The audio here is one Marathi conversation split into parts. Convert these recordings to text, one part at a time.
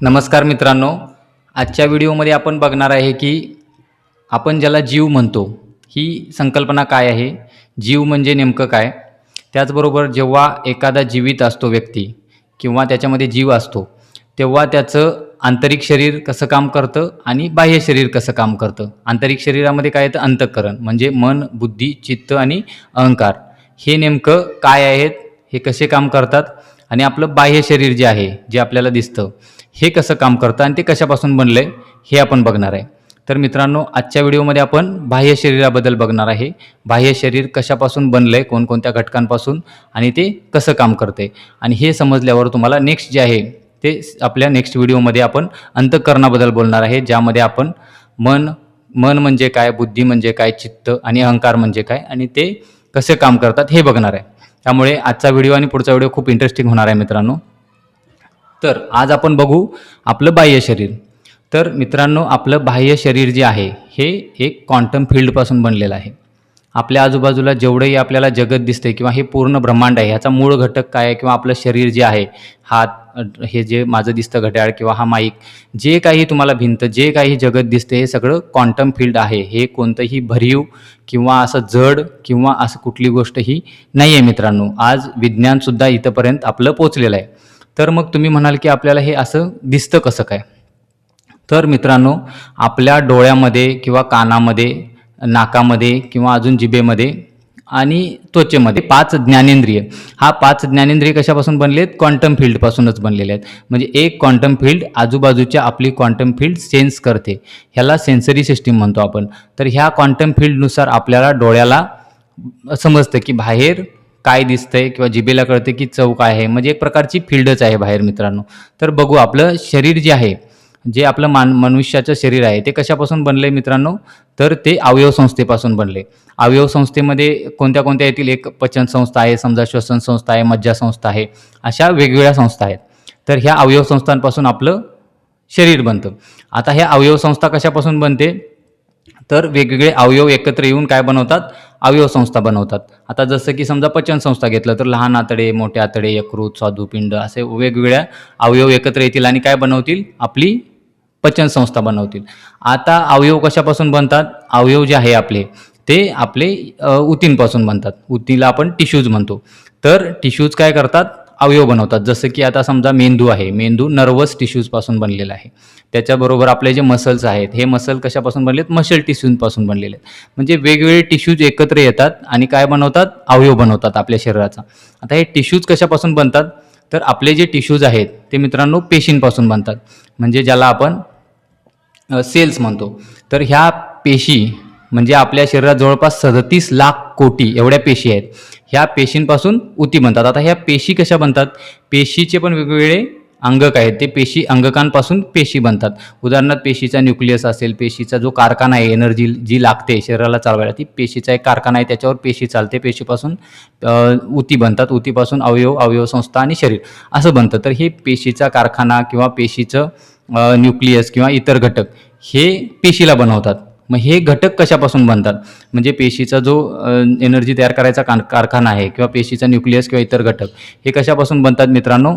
नमस्कार मित्रांनो, आजच्या व्हिडिओमध्ये आपण बघणार आहे की आपण ज्याला जीव म्हणतो, ही संकल्पना काय आहे? जीव म्हणजे नेमकं काय? त्याचबरोबर जेव्हा एखादा जीवित असतो व्यक्ती किंवा त्याच्यामध्ये जीव असतो, तेव्हा त्याचं आंतरिक शरीर कसं काम करतं आणि बाह्य शरीर कसं काम करतं. आंतरिक शरीरामध्ये काय येतं? अंतःकरण म्हणजे मन, बुद्धी, चित्त आणि अहंकार. हे नेमकं काय आहेत? हे कसे काम करतात? आणि आपलं बाह्य शरीर जे आहे, जे आपल्याला दिसतं, हे कसं काम करतं आणि ते कशापासून बनलं आहे, हे आपण बघणार आहे. तर मित्रांनो, आजच्या व्हिडिओमध्ये आपण बाह्य शरीराबद्दल बघणार आहे. बाह्य शरीर कशापासून बनलं आहे, कोणकोणत्या घटकांपासून आणि ते कसं काम करते. आणि हे समजल्यावर तुम्हाला नेक्स्ट जे आहे ते आपल्या नेक्स्ट व्हिडिओमध्ये आपण अंतःकरणाबद्दल बोलणार आहे, ज्यामध्ये आपण मन मन म्हणजे काय, बुद्धी म्हणजे काय, चित्त आणि अहंकार म्हणजे काय आणि ते कसे काम करतात हे बघणार आहे. त्यामुळे आजचा व्हिडिओ आणि पुढचा व्हिडिओ खूप इंटरेस्टिंग होणार आहे मित्रांनो. तर आज आपण बघू आपलं बाह्य शरीर. तर मित्रांनो, आपलं बाह्य शरीर जे आहे हे एक क्वांटम फील्डपासून बनलेलं आहे. आपल्या आजूबाजूला जेवढंही आपल्याला जगत दिसते किंवा हे पूर्ण ब्रह्मांड आहे, ह्याचा मूळ घटक काय आहे किंवा आपलं शरीर जे आहे, हात, हे जे माझं दिसतं घड्याळ किंवा हा माईक, जे काही तुम्हाला भिंत, जे काही जगत दिसते, हे सगळं क्वांटम फील्ड आहे. हे कोणतंही भरीव किंवा असं जड किंवा असं कुठली गोष्ट ही नाही आहे मित्रांनो. आज विज्ञानसुद्धा इथंपर्यंत आपलं पोचलेलं आहे. तर मग तुम्ही म्हणाल की आपल्याला हे असं दिसतं कसं काय? तर मित्रांनो, आपल्या डोळ्यामध्ये किंवा कानामध्ये, नाकामध्ये किंवा अजून जिभेमध्ये आणि त्वचेमध्ये 5 ज्ञानेंद्रिय, हा 5 ज्ञानेंद्रिय कशापासून बनले आहेत? क्वांटम फील्डपासूनच बनलेले आहेत. म्हणजे एक क्वांटम फील्ड आजूबाजूच्या आपली क्वांटम फील्ड सेन्स करते. ह्याला सेन्सरी सिस्टीम म्हणतो आपण. तर ह्या क्वांटम फील्डनुसार आपल्याला डोळ्याला समजतं की बाहेर काय दिसतंय किंवा जिभेला कळते की चव काय आहे. म्हणजे एक प्रकारची फील्डच आहे बाहेर मित्रांनो. तर बघू आपलं शरीर जे आहे, जे आपलं मनुष्याचं शरीर आहे, ते कशापासून बनलं आहे मित्रांनो? तर ते अवयवसंस्थेपासून बनले. अवयवसंस्थेमध्ये कोणत्या कोणत्या येतील? एक पचनसंस्था आहे, समजा श्वसन संस्था आहे, मज्जासंस्था आहे, अशा वेगवेगळ्या संस्था आहेत. तर ह्या अवयवसंस्थांपासून आपलं शरीर बनतं. आता ह्या अवयवसंस्था कशापासून बनते? तर वेगवेगळे अवयव एकत्र येऊन काय बनवतात? अवयवसंस्था बनवतात. आता जसं की समजा पचनसंस्था घेतलं तर लहान आतडे, मोठे आतडे, यकृत, स्वादुपिंड असे वेगवेगळ्या अवयव एकत्र येतील आणि काय बनवतील? आपली पचनसंस्था बनवतील. आता अवयव कशापासून बनतात? अवयव जे आहे आपले, ते आपले ऊतींपासून बनतात. ऊतीला आपण टिश्यूज म्हणतो. तर टिश्यूज काय करतात? अवयव बनवतात. जसं की आता समजा मेंदू आहे, मेंदू नर्वस टिश्यूजपासून बनलेला आहे. त्याच्याबरोबर आपले जे मसल्स आहेत, हे मसल कशापासून बनलेत? मसल टिश्यूजपासून बनलेले आहेत. म्हणजे वेगवेगळे टिश्यूज एकत्र येतात आणि काय बनवतात? अवयव बनवतात आपल्या शरीराचा. आता हे टिश्यूज कशापासून बनतात? तर आपले जे टिश्यूज आहेत ते मित्रांनो पेशींपासून बनतात. म्हणजे ज्याला आपण सेल्स म्हणतो. तर ह्या पेशी म्हणजे आपल्या शरीरात जवळपास 37 लाख कोटी एवढ्या पेशी आहेत. ह्या पेशींपासून ऊती बनतात. आता ह्या पेशी कशा बनतात? पेशीचे पण वेगवेगळे अंगक आहेत. ते पेशी अंगकांपासून पेशी बनतात. उदाहरणार्थ पेशीचा न्यूक्लियस असेल, पेशीचा जो कारखाना आहे, एनर्जी जी लागते शरीराला चालवायला, ती पेशीचा एक कारखाना आहे, त्याच्यावर पेशी चालते. पेशीपासून ऊती बनतात. ऊतीपासून अवयव, अवयवसंस्था आणि शरीर असं बनतं. तर हे पेशीचा कारखाना किंवा पेशीचं न्यूक्लियस किंवा इतर घटक हे पेशीला बनवतात. मग हे घटक कशापासून बनतात? म्हणजे पेशीचा जो एनर्जी तयार करायचा कारखाना आहे किंवा पेशीचा न्यूक्लियस किंवा इतर घटक हे कशापासून बनतात मित्रांनो?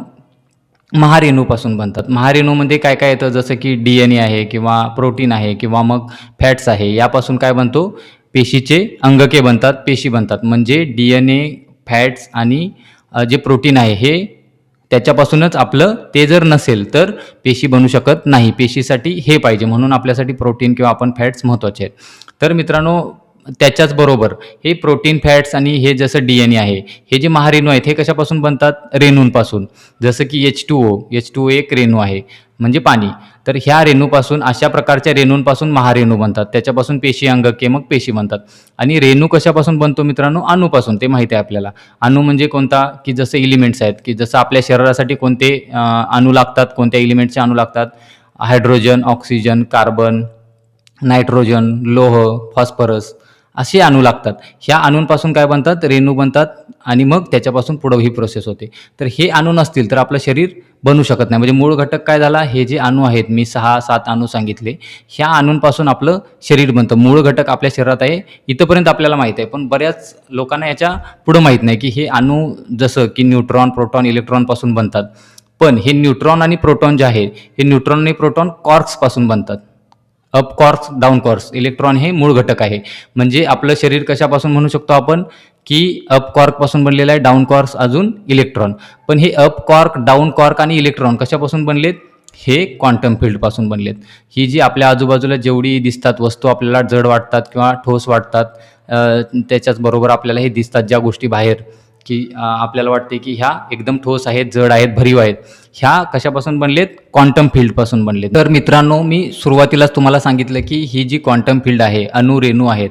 महारेणूपासून बनतात. महारेणूमध्ये काय काय येतं? जसं की DNA आहे किंवा प्रोटीन आहे किंवा मग फॅट्स आहे. यापासून काय बनतो? पेशीचे अंगके बनतात, पेशी बनतात. म्हणजे DNA, फॅट्स आणि जे प्रोटीन आहे हे त्याच्यापासूनच आपलं, ते जर नसेल तर पेशी बनू शकत नाही. पेशीसाठी हे पाहिजे, म्हणून आपल्यासाठी प्रोटीन किंवा आपण फॅट्स महत्त्वाचे आहेत. तर मित्रांनो, त्याच्याच बरोबर हे प्रोटीन, फॅट्स आणि हे जसं DNA आहे, हे जे महारेणू आहेत हे कशापासून बनतात? रेणूंपासून. जसं की H2O एक रेणू आहे म्हणजे पाणी. तर ह्या रेणूपासून, अशा प्रकारच्या रेणूंपासून महारेणू बनतात. त्याच्यापासून पेशी अंगके, मग पेशी बनतात. आणि रेणू कशापासून बनतो मित्रांनो? अणूपासून. ते माहिती आहे आपल्याला. अणू म्हणजे कोणता? की जसं एलिमेंट्स आहेत, की जसं आपल्या शरीरासाठी कोणते अणू लागतात, कोणत्या एलिमेंटचे अणू लागतात? हायड्रोजन, ऑक्सिजन, कार्बन, नायट्रोजन, लोह, फॉस्फरस असे अणू लागतात. ह्या अणूंपासून काय बनतात? रेणू बनतात आणि मग त्याच्यापासून पुढं ही प्रोसेस होते. तर हे अणू नसतील तर आपलं शरीर बनू शकत नाही. म्हणजे मूळ घटक काय झाला? हे जे अणू आहेत, मी 6-7 अणू सांगितले, ह्या अणूंपासून आपलं शरीर बनतं. मूळ घटक आपल्या शरीरात आहे, इथंपर्यंत आपल्याला माहीत आहे. पण बऱ्याच लोकांना याच्या पुढं माहीत नाही की हे अणू जसं की न्यूट्रॉन, प्रोटॉन, इलेक्ट्रॉनपासून बनतात. पण हे न्यूट्रॉन आणि प्रोटॉन जे आहे हे न्यूट्रॉन आणि प्रोटॉन कॉर्क्सपासून बनतात. Up quarks, down quarks. Electron हे मूळ घटक आहे. म्हणजे आपलं शरीर कशापासून म्हणू शकतो आपण की अप कॉर्कपासून बनलेलं आहे, डाऊन कॉर्क अजून इलेक्ट्रॉन. पण हे अप कॉर्क, डाऊन कॉर्क आणि इलेक्ट्रॉन कशापासून बनलेत? हे क्वांटम फील्डपासून बनलेत. ही जी आपल्या आजूबाजूला जेवढी दिसतात वस्तू आपल्याला जड वाटतात किंवा ठोस वाटतात, त्याच्याच बरोबर आपल्याला हे दिसतात ज्या गोष्टी बाहेर की आपल्याला वाटते की ह्या एकदम ठोस आहेत, जड आहेत, भरीव आहेत, ह्या कशापासून बनलेत? क्वांटम फील्डपासून बनलेत. तर मित्रांनो, मी सुरुवातीलाच तुम्हाला सांगितलं की ही जी क्वांटम फील्ड आहे, अणु रेणू आहेत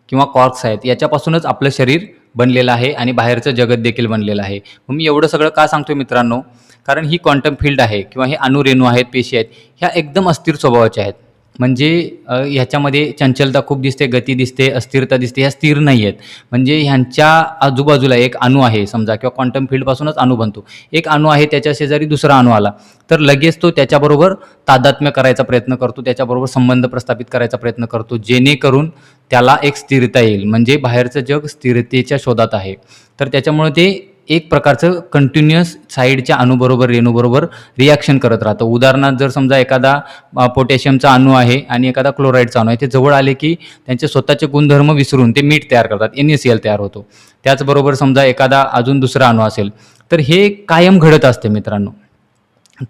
किंवा कॉर्क्स आहेत, याच्यापासूनच आपलं शरीर बनलेलं आहे आणि बाहेरचं जगत देखील बनलेलं आहे. मग मी एवढं सगळं का सांगतोय मित्रांनो? कारण ही क्वांटम फील्ड आहे किंवा हे अणु रेणू आहेत, पेशी आहेत, ह्या एकदम अस्थिर स्वभावाच्या आहेत. म्हणजे ह्याच्यामध्ये चंचलता खूप दिसते, गती दिसते, अस्थिरता दिसते, ह्या स्थिर नाही आहेत. म्हणजे ह्यांच्या आजूबाजूला एक अणू आहे समजा, किंवा क्वांटम फील्डपासूनच अणू बनतो. एक अणू आहे, त्याच्या शेजारी दुसरा अणू आला तर लगेच तो त्याच्याबरोबर तादात्म्य करायचा प्रयत्न करतो, त्याच्याबरोबर संबंध प्रस्थापित करायचा प्रयत्न करतो, जेणेकरून त्याला एक स्थिरता येईल. म्हणजे बाहेरचं जग स्थिरतेच्या शोधात आहे, तर त्याच्यामुळे ते एक प्रकारचं कंटिन्युअस साईडच्या अणूबरोबर, रेणूबरोबर रिॲक्शन करत राहतं. उदाहरणार्थ जर समजा एखादा पोटॅशियमचा अणू आहे आणि एखादा क्लोराईडचा अणू आहे, ते जवळ आले की त्यांचे स्वतःचे गुणधर्म विसरून ते मीठ तयार करतात, NaCl तयार होतो. त्याचबरोबर समजा एखादा अजून दुसरा अणू असेल, तर हे कायम घडत असते मित्रांनो.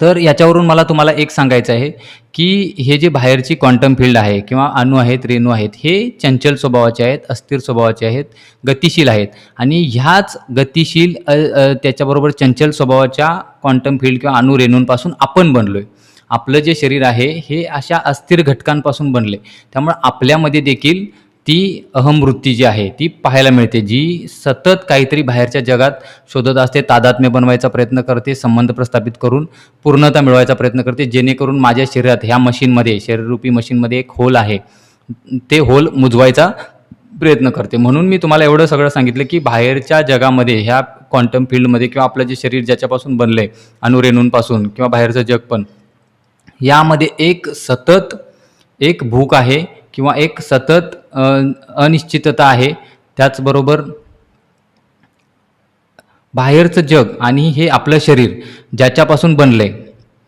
तर याच्यावरून मला तुम्हाला एक सांगायचं आहे की हे जे बाहेरची क्वांटम फील्ड आहे किंवा अणू आहेत, रेणू आहेत, हे चंचल स्वभावाचे आहेत, अस्थिर स्वभावाचे आहेत, गतिशील आहेत. आणि ह्याच गतिशील त्याच्याबरोबर चंचल स्वभावाच्या क्वांटम फील्ड किंवा अणू रेणूंपासून आपण बनलोय. आपलं जे शरीर आहे हे अशा अस्थिर घटकांपासून बनले. त्यामुळे आपल्यामध्ये देखील ती अहमवृत्ती जी आहे ती पाहायला मिळते, जी सतत काहीतरी बाहेरच्या जगात शोधत असते, तादात्म्य बनवायचा प्रयत्न करते, संबंध प्रस्थापित करून पूर्णता मिळवायचा प्रयत्न करते, जेणेकरून माझ्या शरीरात, ह्या मशीनमध्ये, शरीररूपी मशीनमध्ये एक होल आहे, ते होल मुजवायचा प्रयत्न करते. म्हणून मी तुम्हाला एवढं सगळं सांगितलं की बाहेरच्या जगामध्ये, ह्या क्वांटम फील्डमध्ये किंवा आपलं जे शरीर ज्याच्यापासून बनलं आहे, अणुरेणूंपासून किंवा बाहेरचं जग पण, यामध्ये एक सतत एक भूक आहे किंवा एक सतत अनिश्चितता आहे. त्याचबरोबर बाहेरचं जग आणि हे आपलं शरीर ज्याच्यापासून बनलं आहे,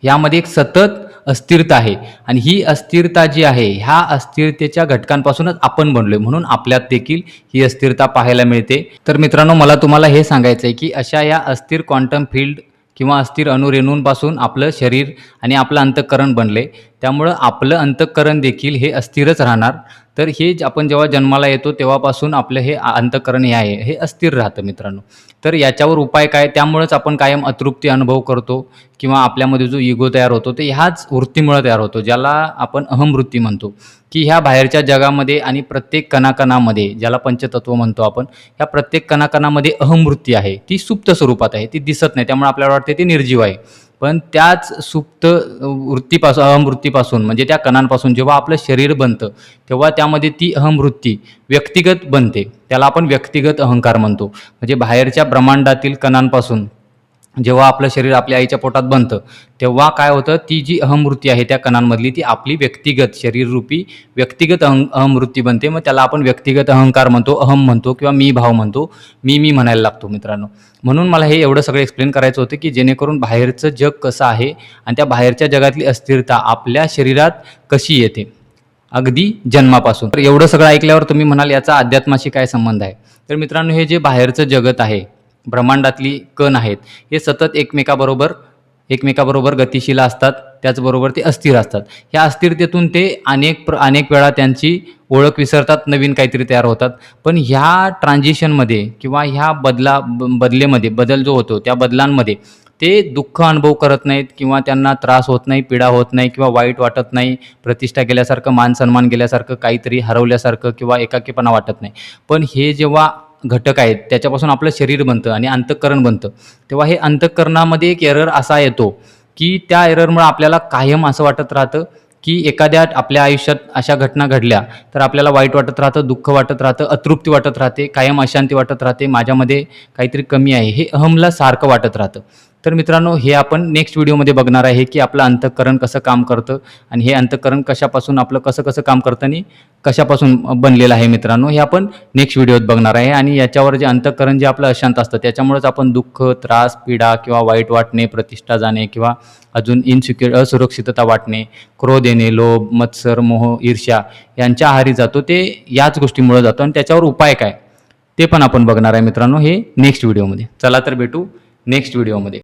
यामध्ये एक सतत अस्थिरता आहे. आणि ही अस्थिरता जी आहे, ह्या अस्थिरतेच्या घटकांपासूनच आपण बनलोय, म्हणून आपल्यात देखील ही अस्थिरता पाहायला मिळते. तर मित्रांनो, मला तुम्हाला हे सांगायचं आहे की अशा या अस्थिर क्वांटम फील्ड किंवा अस्थिर अणुरेणूंपासून आपलं शरीर आणि आपलं अंतःकरण बनले. त्यामुळं आपलं अंतःकरण देखील हे अस्थिरच राहणार. तर हे आपण जेव्हा जन्माला येतो तेव्हापासून आपलं हे अंतःकरण हे आहे, हे अस्थिर राहतं मित्रांनो. तर याच्यावर उपाय काय? त्यामुळेच आपण कायम अतृप्ती अनुभव करतो किंवा आपल्यामध्ये जो इगो तयार होतो ते ह्याच वृत्तीमुळे तयार होतो, ज्याला आपण अहमवृत्ती म्हणतो. की ह्या बाहेरच्या जगामध्ये आणि प्रत्येक कणाकणामध्ये, ज्याला पंचतत्व म्हणतो आपण, ह्या प्रत्येक कणाकणामध्ये अहमवृत्ती आहे. ती सुप्त स्वरूपात आहे, ती दिसत नाही, त्यामुळे आपल्याला वाटते ती निर्जीव आहे. पण त्याच सुप्त वृत्तीपासून, अहमवृत्तीपासून, म्हणजे त्या कणांपासून जेव्हा आपलं शरीर बनतं तेव्हा त्यामध्ये ती अहमवृत्ती व्यक्तिगत बनते. त्याला आपण व्यक्तिगत अहंकार म्हणतो. म्हणजे बाहेरच्या ब्रह्मांडातील कणांपासून जेव्हा आपलं शरीर आपल्या आईच्या पोटात बनतं तेव्हा काय होतं, ती जी अहमवृत्ती आहे त्या कणांमधली, ती आपली व्यक्तिगत शरीररूपी व्यक्तिगत अहमवृत्ती बनते. मग त्याला आपण व्यक्तिगत अहंकार म्हणतो, अहम म्हणतो किंवा मी भाव म्हणतो, मी म्हणायला लागतो मित्रांनो. म्हणून मला हे एवढं सगळं एक्सप्लेन करायचं होतं की जेणेकरून बाहेरचं जग कसं आहे आणि त्या बाहेरच्या जगातली अस्थिरता आपल्या शरीरात कशी येते, अगदी जन्मापासून. तर एवढं सगळं ऐकल्यावर तुम्ही म्हणाल याचा अध्यात्माशी काय संबंध आहे? तर मित्रांनो, हे जे बाहेरचं जगत आहे, ब्रह्मांडातली कण आहेत, हे सतत एकमेकाबरोबर गतिशील असतात, त्याचबरोबर ते अस्थिर असतात. ह्या अस्थिरतेतून ते अनेक वेळा त्यांची ओळख विसरतात, नवीन काहीतरी तयार होतात. पण ह्या ट्रान्झिशनमध्ये किंवा ह्या बदलेमध्ये, बदल जो होतो त्या बदलांमध्ये ते दुःख अनुभव करत नाहीत किंवा त्यांना त्रास होत नाही, पीडा होत नाही किंवा वाईट वाटत नाही, प्रतिष्ठा गेल्यासारखं, मान सन्मान गेल्यासारखं, काहीतरी हरवल्यासारखं किंवा एकाकीपणा वाटत नाही. पण हे जेव्हा घटक आहेत त्याच्यापासून आपलं शरीर बनतं आणि अंतःकरण बनतं, तेव्हा हे अंतःकरणामध्ये एक एरर असा येतो की त्या एररमुळे आपल्याला कायम असं वाटत राहतं की एखाद्या आपल्या आयुष्यात अशा घटना घडल्या तर आपल्याला वाईट वाटत राहतं, दुःख वाटत राहतं, अतृप्ती वाटत राहते, कायम अशांती वाटत राहते, माझ्यामध्ये काहीतरी कमी आहे, हे अहमला सारखं वाटत राहतं. तर मित्रांनो हे आपण नेक्स्ट व्हिडिओमध्ये बघणार आहे की आपलं अंतःकरण कसं काम करतं आणि हे अंतःकरण कशापासून आपलं कसं कसं काम करतं आणि कशापासून बनलेलं आहे मित्रांनो, हे आपण नेक्स्ट व्हिडिओत बघणार आहे. आणि याच्यावर जे अंतःकरण जे आपलं अशांत असतं त्याच्यामुळेच आपण दुःख, त्रास, पीडा किंवा वाईट वाटणे, प्रतिष्ठा जाणे किंवा अजून असुरक्षितता वाटणे, क्रोध येणे, लोभ, मत्सर, मोह, ईर्ष्या यांच्या आहारी जातो. ते याच गोष्टीमुळे जातो आणि त्याच्यावर उपाय काय ते पण आपण बघणार आहे मित्रांनो हे नेक्स्ट व्हिडिओमध्ये. चला तर भेटू नेक्स्ट व्हिडिओमध्ये.